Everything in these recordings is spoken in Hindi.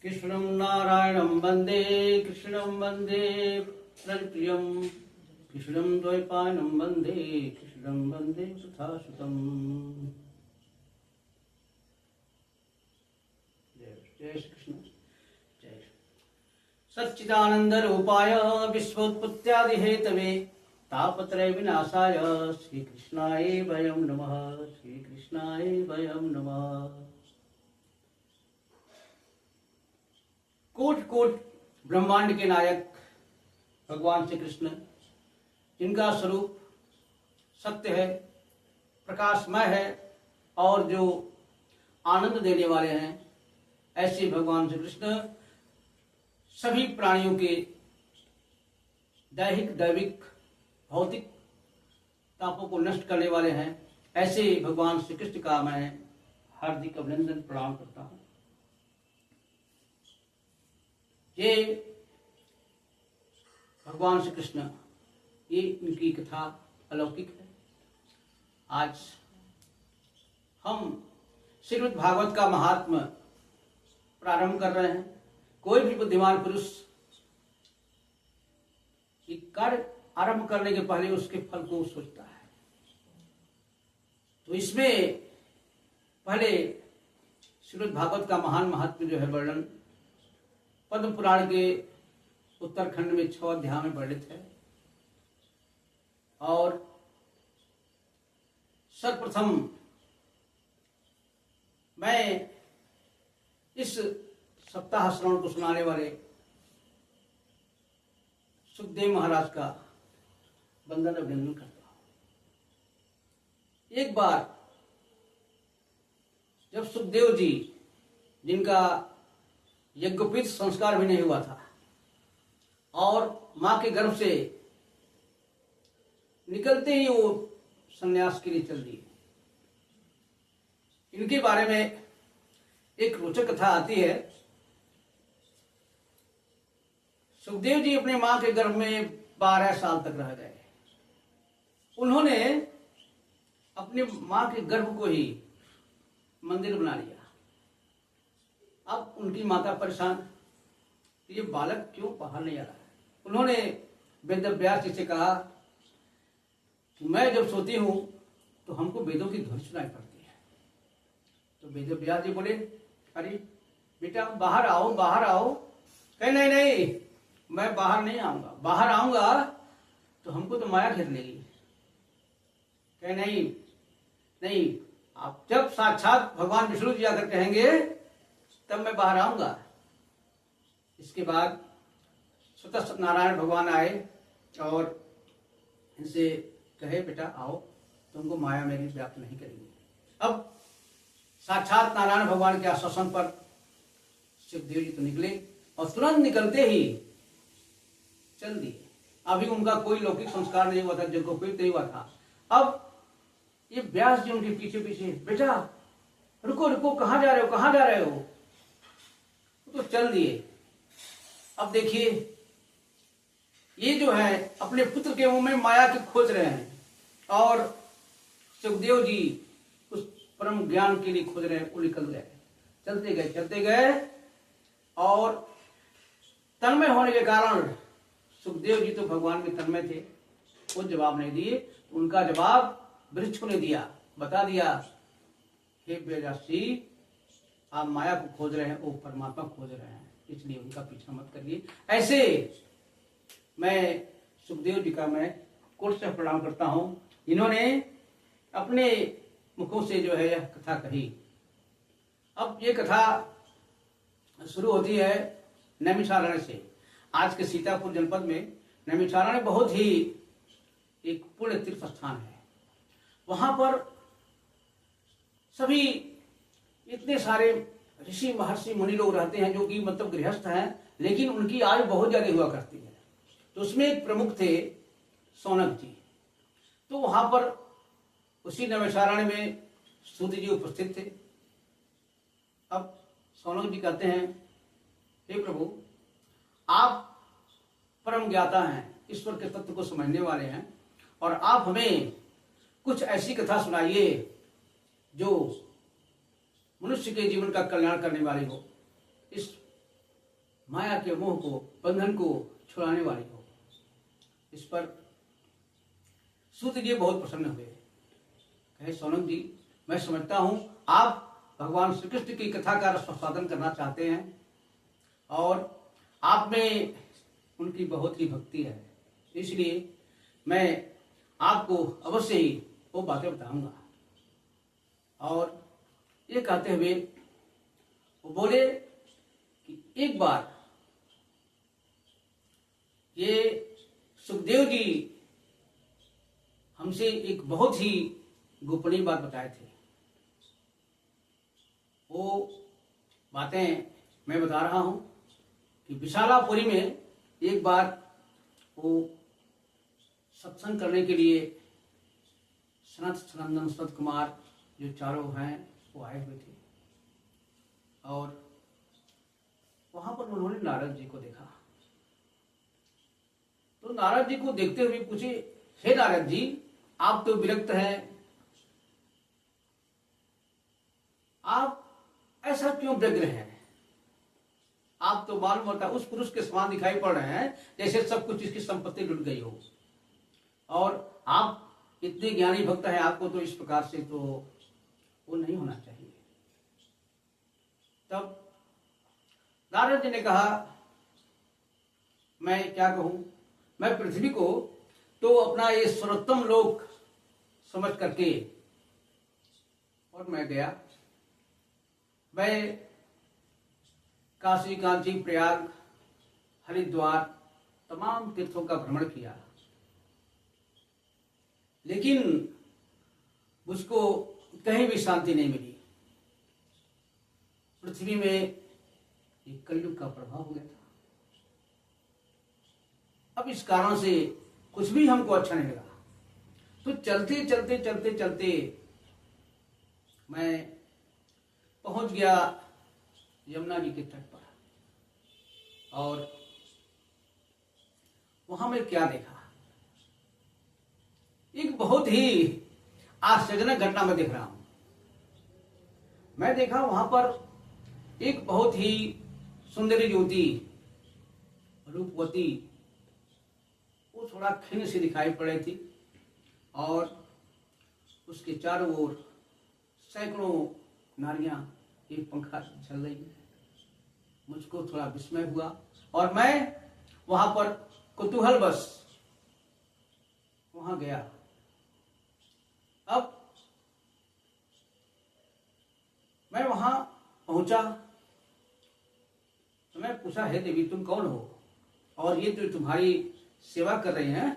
कृष्णं नारायणं वन्दे कृष्णं वन्दे प्रियं कृष्णं द्वैपायनं वन्दे कृष्णं वन्दे सुधासुतम्। जय श्री कृष्ण। जय सच्चिदानंद रूपाय विश्वोत्पत्त्यादि हेतवे तापत्रय विनाशाय श्री कृष्णाय वयं नमः। श्री कृष्णाय वयं नमः। कोट कोट ब्रह्मांड के नायक भगवान श्री कृष्ण, जिनका स्वरूप सत्य है, प्रकाशमय है और जो आनंद देने वाले हैं, ऐसे भगवान श्री कृष्ण सभी प्राणियों के दैहिक दैविक भौतिक तापों को नष्ट करने वाले हैं। ऐसे भगवान श्री कृष्ण का मैं हार्दिक अभिनंदन प्रणाम करता हूँ। ये भगवान श्री कृष्ण, ये इनकी कथा अलौकिक है। आज हम श्रीमद् भागवत का महात्म्य प्रारंभ कर रहे हैं। कोई भी बुद्धिमान पुरुष एक कार्य आरंभ करने के पहले उसके फल को सोचता है। तो इसमें पहले श्रीमद् भागवत का महान महात्म्य जो है वर्णन पद्म पुराण के उत्तरखंड में 6 अध्याय में वर्णित है। और सर्वप्रथम मैं इस सप्ताह श्रवण को सुनाने वाले सुखदेव महाराज का वंदन अभिनंदन करता हूं। एक बार जब सुखदेव जी, जिनका यज्ञोपवीत संस्कार भी नहीं हुआ था और मां के गर्भ से निकलते ही वो संन्यास के लिए चल दिए, इनके बारे में एक रोचक कथा आती है। सुखदेव जी अपने मां के गर्भ में 12 साल तक रह गए। उन्होंने अपने मां के गर्भ को ही मंदिर बना लिया। अब उनकी माता परेशान, ये बालक क्यों बाहर नहीं आ रहा है। उन्होंने वेदव्यास जी से कहा कि मैं जब सोती हूं तो हमको वेदों की ध्वनि सुनाई पड़ती है। तो वेदव्यास जी बोले, अरे बेटा बाहर आओ, बाहर आओ। कहे नहीं नहीं, मैं बाहर नहीं आऊंगा, बाहर आऊंगा तो हमको तो माया घेर लेगी। कहे नहीं नहीं, आप जब साक्षात भगवान विष्णु जी आकर कहेंगे तब मैं बाहर आऊंगा। इसके बाद स्वतः सत्यनारायण भगवान आए और इनसे कहे, बेटा आओ, तुमको माया मेरी व्याप्त नहीं करेगी। अब साक्षात नारायण भगवान के आश्वासन पर सुखदेव जी तो निकले और तुरंत निकलते ही चल दिए। अभी उनका कोई लौकिक संस्कार नहीं हुआ था, जिनको कोई नहीं हुआ था। अब ये व्यास जी उनके पीछे पीछे, बेटा रुको रुको, कहां जा रहे हो, कहां जा रहे हो। तो चल दिए। अब देखिए, ये जो है अपने पुत्र के मुंह में माया के खोज रहे हैं और सुखदेव जी उस परम ज्ञान के लिए खोज रहे हैं। वो निकल गए, चलते गए और तन्मय होने के कारण सुखदेव जी तो भगवान में तन्मय थे, वो जवाब नहीं दिए। उनका जवाब वृक्ष ने दिया, बता दिया, हे व्यास जी, आप माया को खोज रहे हैं, वो परमात्मा खोज रहे हैं, इसलिए उनका पीछा मत करिए। ऐसे मैं सुखदेव जी का मैं कोट से प्रणाम करता हूं। इन्होंने अपने मुखों से जो है यह कथा कही। अब ये कथा शुरू होती है नैमिषारण्य से। आज के सीतापुर जनपद में नैमिषारण्य बहुत ही एक पुण्य तीर्थ स्थान है। वहां पर सभी इतने सारे ऋषि महर्षि मुनि लोग रहते हैं, जो कि मतलब गृहस्थ हैं, लेकिन उनकी आयु बहुत ज्यादा हुआ करती है। तो उसमें एक प्रमुख थे सौनक जी। तो वहां पर उसी नैमिषारण्य में सूत जी उपस्थित थे। अब सौनक जी कहते हैं, हे प्रभु, आप परम ज्ञाता हैं, ईश्वर के तत्व को समझने वाले हैं, और आप हमें कुछ ऐसी कथा सुनाइए जो मनुष्य के जीवन का कल्याण करने वाली हो। इस माया के मोह को, बंधन को छुड़ाने वाली हो। इस पर सूत जी बहुत प्रसन्न हुए। कहे सौनक जी, मैं समझता हूं आप भगवान श्री कृष्ण की कथा का रसास्वादन करना चाहते हैं और आप में उनकी बहुत ही भक्ति है, इसलिए मैं आपको अवश्य ही वो बातें बताऊंगा। और ये कहते हुए वो बोले कि एक बार ये सुखदेव जी हमसे एक बहुत ही गोपनीय बात बताए थे। वो बातें मैं बता रहा हूं कि विशालापुरी में एक बार वो सत्संग करने के लिए सनत, सनंदन, सनत कुमार जो चारों हैं वो आए हुए थे और वहां पर उन्होंने नारद जी को देखा। तो नारद जी को देखते हुए पूछे, हे नारद जी, आप तो विरक्त हैं, आप ऐसा क्यों व्यग्र हैं? आप तो मालूम होता उस पुरुष के समान दिखाई पड़ रहे हैं जैसे सब कुछ इसकी संपत्ति लुट गई हो, और आप इतने ज्ञानी भक्त हैं, आपको तो इस प्रकार से तो वो नहीं होना चाहिए। तब नारद जी ने कहा, मैं क्या कहूं, मैं पृथ्वी को तो अपना ये सर्वोत्तम लोक समझ करके और मैं गया। मैं काशी, कांची, प्रयाग, हरिद्वार तमाम तीर्थों का भ्रमण किया, लेकिन मुझको कहीं भी शांति नहीं मिली। पृथ्वी में एक कलयुग का प्रभाव हो गया था। अब इस कारण से कुछ भी हमको अच्छा नहीं लगा। तो चलते चलते चलते चलते मैं पहुंच गया यमुना जी के तट पर, और वहां मैं क्या देखा, एक बहुत ही आश्चर्यजनक घटना मैं देख रहा हूं। मैं देखा वहां पर एक बहुत ही सुंदरी युवती, रूपवती, वो थोड़ा खिन्न सी दिखाई पड़ रही थी और उसके चारों ओर सैकड़ों नारियां एक पंखा चल रही है। मुझको थोड़ा विस्मय हुआ और मैं वहां पर कुतूहलवश वहां गया। अब मैं वहां पहुंचा तो मैं पूछा, हे देवी, तुम कौन हो और ये जो तुम्हारी सेवा कर रहे हैं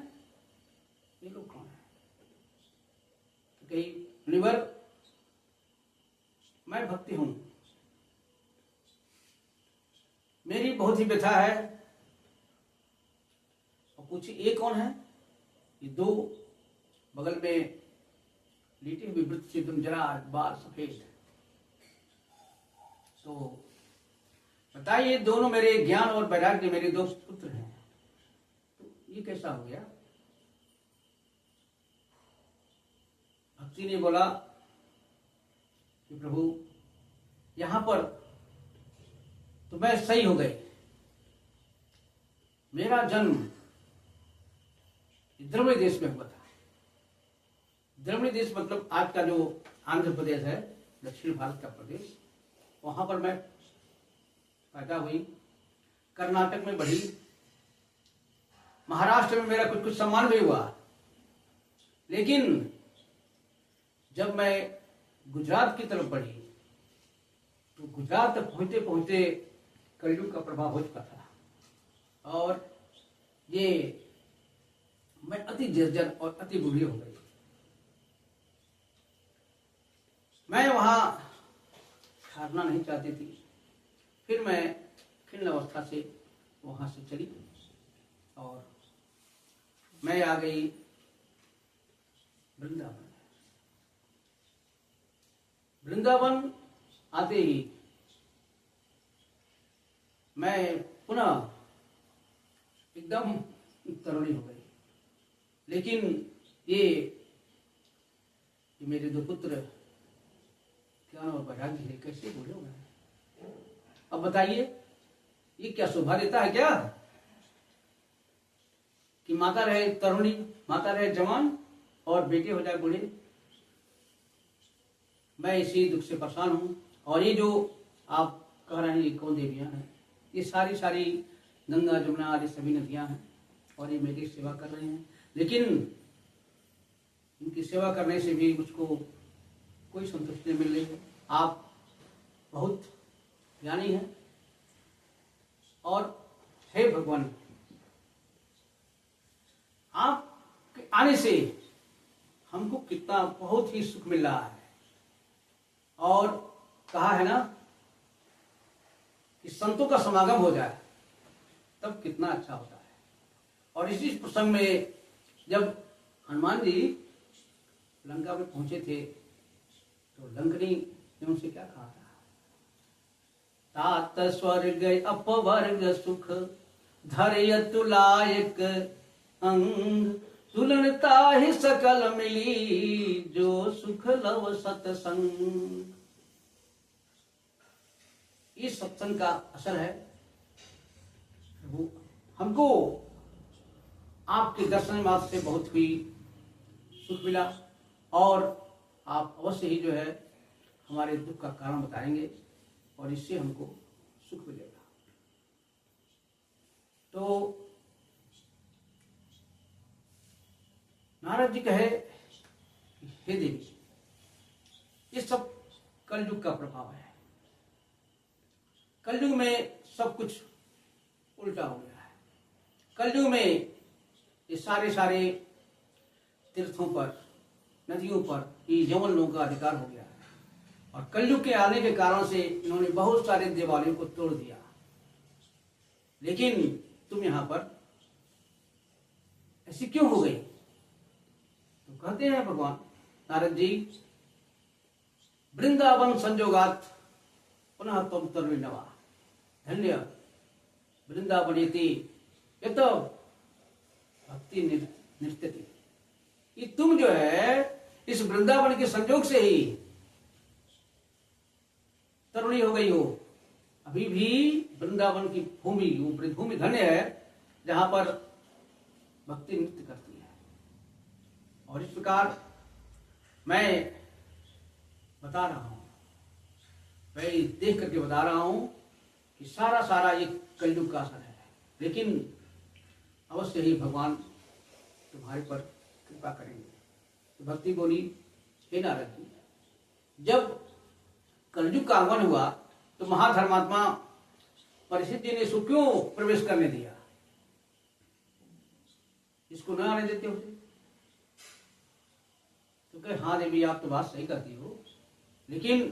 ये लोग कौन है? तो कही, मुनिवर, मैं भक्ति हूं, मेरी बहुत ही व्यथा है। और पूछी, ये कौन है? ये दो बगल में लेटे हुए वृत्त से एकदम जरा बाल सफेद, तो बताइए, ये दोनों मेरे ज्ञान और वैराग्य मेरे दो पुत्र हैं, तो ये कैसा हो गया? भक्ति ने बोला कि प्रभु, यहां पर तो मैं सही हो गए। मेरा जन्म द्रविड़ देश में हुआ था। द्रविड़ देश मतलब आज का जो आंध्र प्रदेश है, दक्षिण भारत का प्रदेश, वहां पर मैं पैदा हुई। कर्नाटक में बढ़ी, महाराष्ट्र में मेरा कुछ कुछ सम्मान भी हुआ, लेकिन जब मैं गुजरात की तरफ बढ़ी तो गुजरात तक पहुंचते पहुंचते कलयुग का प्रभाव हो चुका था और ये मैं अति जर्जर और अति बूढ़ी हो गई। मैं वहां ठहरना नहीं चाहती थी। फिर मैं खिन्न अवस्था से वहां से चली और मैं आ गई वृंदावन। वृंदावन आते ही मैं पुनः एकदम तरुणी हो गई, लेकिन ये मेरे दो पुत्र ज्ञान और वैराग्य है, कैसे बूढ़े हो गए? अब बताइए, ये क्या शोभा देता है क्या कि माता रहे तरुणी, माता रहे जवान और बेटे हो जाए बूढ़े। मैं इसी दुख से परेशान हूं। और ये जो आप कह रहे हैं ये कौन देवियां हैं, ये सारी सारी गंगा जमुना आदि सभी नदियां हैं और ये मेरी सेवा कर रहे हैं, लेकिन इनकी सेवा करने से भी मुझको कोई संतुष्टि नहीं मिल रही है। आप बहुत ज्ञानी हैं और हे भगवान, आपके आने से हमको कितना बहुत ही सुख मिल रहा है। और कहा है ना कि संतों का समागम हो जाए तब कितना अच्छा होता है। और इसी प्रसंग में जब हनुमान जी लंका में पहुंचे थे तो लंकनी ने उनसे क्या कहा था, तात स्वर्ग अपवर्ग सुख धैर्य तुलायक अंग तुलनता ही सकल मिली जो सुख लव सतसंग। इस सत्संग का असर है प्रभु, हमको आपके दर्शन मात्र से बहुत ही सुख मिला और आप अवश्य ही जो है हमारे दुख का कारण बताएंगे और इससे हमको सुख मिलेगा। तो नारद जी कहे, हे देवी, ये सब कलयुग का प्रभाव है। कलयुग में सब कुछ उल्टा हो गया है। कलयुग में ये सारे सारे तीर्थों पर, नदियों पर ये यवन लोगों का अधिकार हो गया है। और कलयुग के आने के कारण से इन्होंने बहुत सारे देवालयों को तोड़ दिया। लेकिन तुम यहां पर ऐसी क्यों हो गई? तो कहते हैं भगवान नारद जी, वृंदावन संजोगात पुनः तुम तरुणवा धन्य वृंदावनेति यत भक्ति निष्ठति। ये तुम जो है इस वृंदावन के संजोग से ही तरुणी हो गई हो। अभी भी वृंदावन की भूमि, वो भूमि धन्य है जहां पर भक्ति नृत्य करती है। और इस प्रकार मैं बता रहा हूं, मैं देख करके बता रहा हूं कि सारा सारा ये कलयुग का असर है। लेकिन अवश्य ही भगवान तुम्हारे पर कृपा करेंगे। तो भक्ति बोली, हे नारद जी, जब कलयुग का आगमन हुआ तो महाधर्मात्मा परीक्षित जी ने इसको क्यों प्रवेश करने दिया? इसको न आने देते होते? तो कहे, हाँ देवी, आप तो बात सही करती हो, लेकिन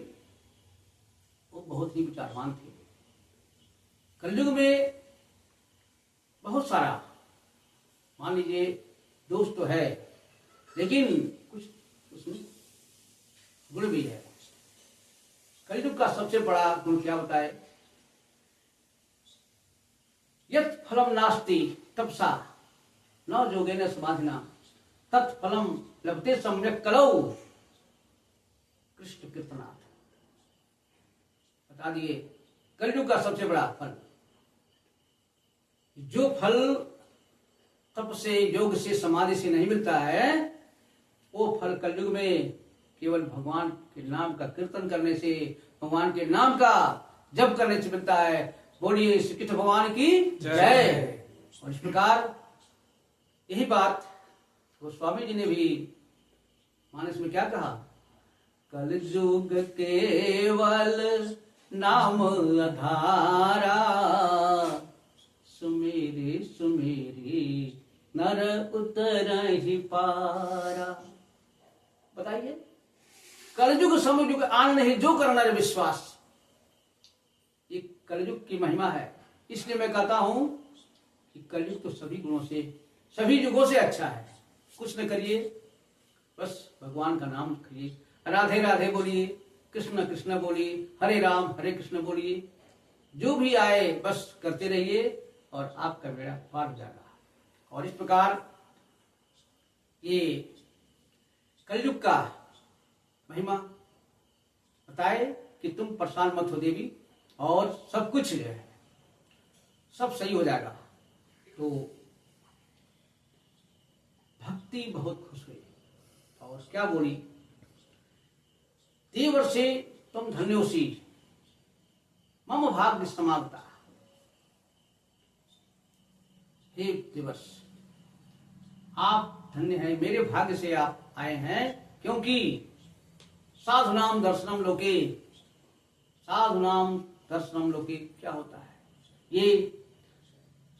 वो बहुत ही विचारवान थे। कलयुग में बहुत सारा, मान लीजिए, दोष तो है, लेकिन कुछ उसमें गुण भी है। कलयुग का सबसे बड़ा गुण क्या बताए? यत् फलम नास्ति तपसा न जोगेन समाधिना तत्फलम लभते सम्यक कलौ कृष्ण कीर्तनाथ। बता दिए, कलयुग का सबसे बड़ा फल, जो फल तप से, योग से, समाधि से नहीं मिलता है, वो फल कलयुग में केवल भगवान के नाम का कीर्तन करने से, भगवान के नाम का जप करने से मिलता है। बोलिए श्री कृष्ण भगवान की जय। और इस प्रकार यही बात गोस्वामी जी ने भी मानस में क्या कहा? कलयुग केवल नाम आधारा सुमेरे सुमेरे नर उतरहि पारा। बताइए, कलयुग समयुग आन नहीं जो करना रे विश्वास, ये कलयुग की महिमा है। इसलिए मैं कहता हूं कि कलयुग तो सभी गुणों से, सभी युगों से अच्छा है। कुछ न करिए, बस भगवान का नाम करिए, राधे राधे बोलिए, कृष्ण कृष्ण बोलिए, हरे राम हरे कृष्ण बोलिए, जो भी आए बस करते रहिए और आपका बेड़ा पार हो जाएगा। और इस प्रकार ये कलयुग का महिमा बताए कि तुम परेशान मत हो देवी, और सब कुछ जो है सब सही हो जाएगा। तो भक्ति बहुत खुश हुई और क्या बोली, देवर्षे तुम धन्योसी मम भाग्य समागता। हे देवर्ष, आप धन्य हैं, मेरे भाग्य से आप आए हैं, क्योंकि साधुनाम दर्शनम लोके, साधुनाम दर्शनम लोके क्या होता है, ये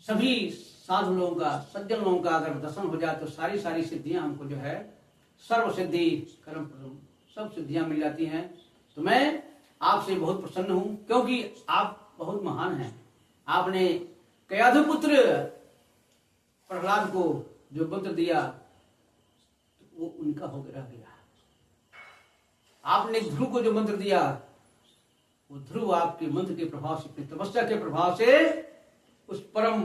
सभी साधु लोगों का, सज्जन लोगों का अगर दर्शन हो जाए तो सारी सारी सिद्धियां हमको जो है, सर्व सिद्धि कर्म सब सिद्धियां मिल जाती हैं। तो मैं आपसे बहुत प्रसन्न हूं, क्योंकि आप बहुत महान हैं। आपने कयाधु पुत्र प्रहलाद को जो मंत्र दिया तो वो उनका हो रह गया। आपने ध्रुव को जो मंत्र दिया, वो ध्रुव आपके मंत्र के प्रभाव से, अपनी तपस्या के प्रभाव से उस परम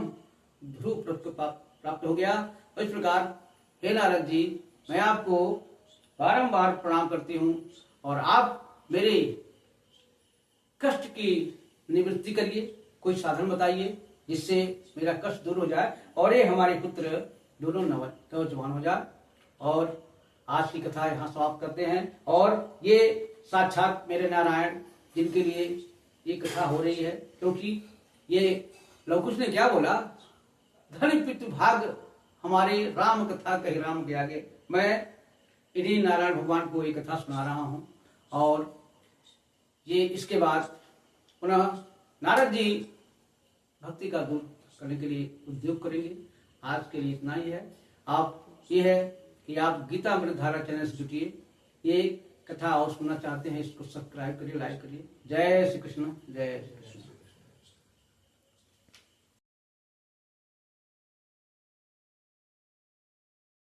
ध्रुव प्राप्त हो गया। इस प्रकार हे नारद जी, मैं आपको बारंबार प्रणाम करती हूँ और आप मेरे कष्ट की निवृत्ति करिए, कोई साधन बताइए जिससे मेरा कष्ट दूर हो जाए और ये हमारे पुत्र दोनों नौजवान हो जाए। और आज की कथा यहाँ समाप्त करते हैं। और ये साक्षात मेरे नारायण जिनके लिए ये कथा हो रही है, क्योंकि ये लवकुश ने क्या बोला, धन पितृ भाग हमारे राम कथा कही राम के आगे। मैं इन्हीं नारायण भगवान को ये कथा सुना रहा हूँ। और ये इसके बाद पुनः नारद जी भक्ति का दूर करने के लिए उद्योग करेंगे। आज के लिए इतना ही है। आप ये है कि आप गीता अमृतधारा चैनल से जुटिए, ये कथा और सुनना चाहते हैं, इसको सब्सक्राइब करिए, लाइक करिए। जय श्री कृष्ण, जय श्री कृष्ण।